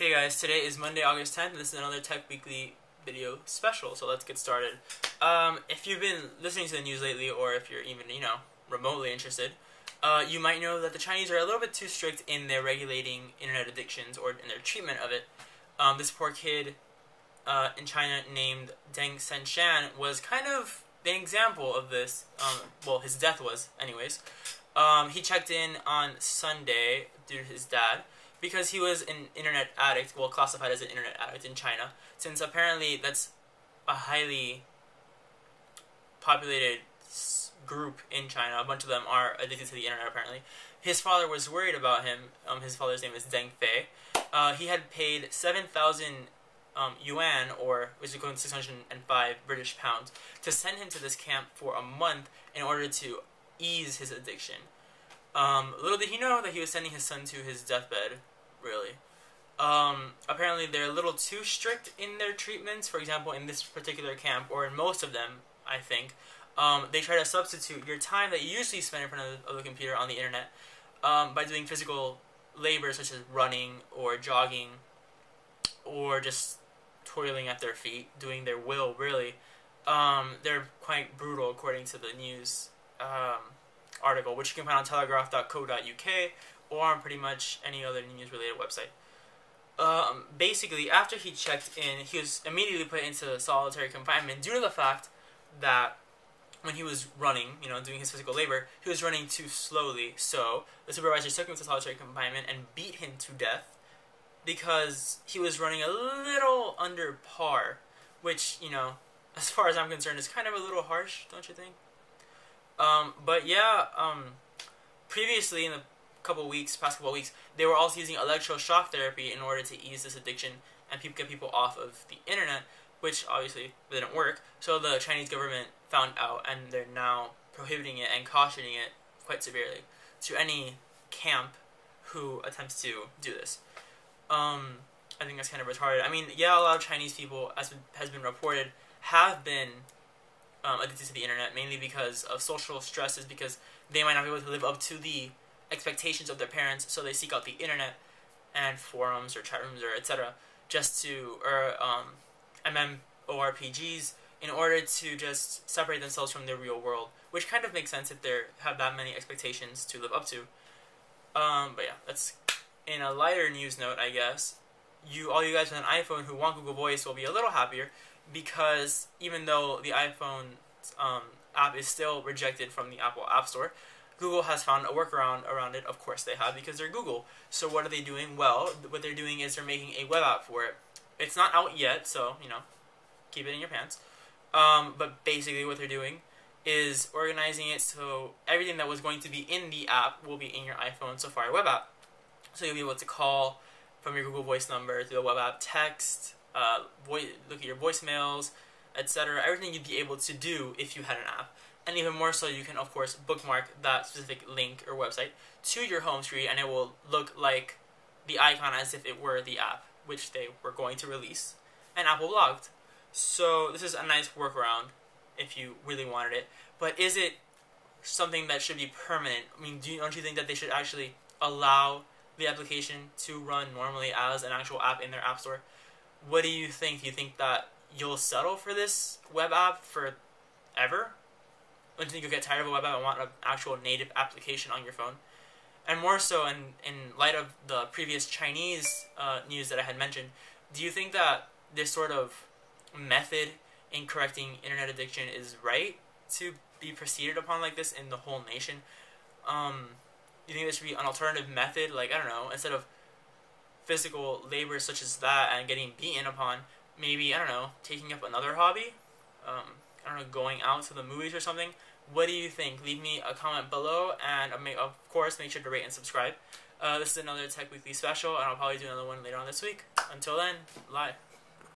Hey guys, today is Monday, August 10th, and this is another Tech Weekly video special, so let's get started. If you've been listening to the news lately, or if you're even, remotely interested, you might know that the Chinese are a little bit too strict in their regulating internet addictions, or in their treatment of it. This poor kid in China named Deng Shenshan was kind of the example of this. Well, his death was, anyways. He checked in on Sunday due to his dad, because he was an internet addict, well, classified as an internet addict in China, since apparently that's a highly populated group in China. A bunch of them are addicted to the internet, apparently. His father was worried about him. His father's name is Deng Fei. He had paid 7,000 yuan, or which is equivalent to 605 British pounds, to send him to this camp for a month in order to ease his addiction. Little did he know that he was sending his son to his deathbed, really. Apparently they're a little too strict in their treatments. For example, in this particular camp, or in most of them, I think, they try to substitute your time that you usually spend in front of the computer on the internet by doing physical labor such as running or jogging or just toiling at their feet, doing their will, really. They're quite brutal according to the news article, which you can find on telegraph.co.uk or on pretty much any other news-related website. Basically, after he checked in, he was immediately put into solitary confinement due to the fact that when he was running, doing his physical labor, he was running too slowly. So the supervisor took him to solitary confinement and beat him to death because he was running a little under par, which, as far as I'm concerned, is kind of a little harsh, don't you think? But yeah, previously in the past couple of weeks, they were also using electroshock therapy in order to ease this addiction and get people off of the internet, which obviously didn't work. So the Chinese government found out, and they're now prohibiting it and cautioning it quite severely to any camp who attempts to do this. I think that's kind of retarded. I mean, yeah, a lot of Chinese people, as has been reported, have been addicted to the internet, mainly because of social stresses, because they might not be able to live up to the expectations of their parents, so they seek out the internet and forums or chat rooms or etc. just to, or MMORPGs, in order to just separate themselves from the real world, which kind of makes sense if they have that many expectations to live up to. But yeah, that's in a lighter news note, I guess. All you guys with an iPhone who want Google Voice will be a little happier, because even though the iPhone app is still rejected from the Apple App Store, Google has found a workaround around it. Of course they have, because they're Google. So what are they doing? Well, what they're doing is they're making a web app for it. It's not out yet, so, keep it in your pants. But basically what they're doing is organizing it so everything that was going to be in the app will be in your iPhone Safari web app. So you'll be able to call from your Google Voice number to the web app, text, look at your voicemails, etc. Everything you'd be able to do if you had an app. And even more so, you can, of course, bookmark that specific link or website to your home screen, and it will look like the icon as if it were the app, which they were going to release, and Apple blocked. So this is a nice workaround if you really wanted it. But is it something that should be permanent? I mean, don't you think that they should actually allow the application to run normally as an actual app in their app store? What do you think? Do you think that you'll settle for this web app forever? Don't you think you'll get tired of a web app and want an actual native application on your phone? And more so, in light of the previous Chinese news that I had mentioned, do you think that this sort of method in correcting internet addiction is right to be proceeded upon like this in the whole nation? Do you think there should be an alternative method, like, I don't know, instead of physical labor such as that and getting beaten upon, maybe, I don't know, taking up another hobby? I don't know, going out to the movies or something? What do you think? Leave me a comment below, and of course, make sure to rate and subscribe. This is another Tech Weekly special, and I'll probably do another one later on this week. Until then, bye.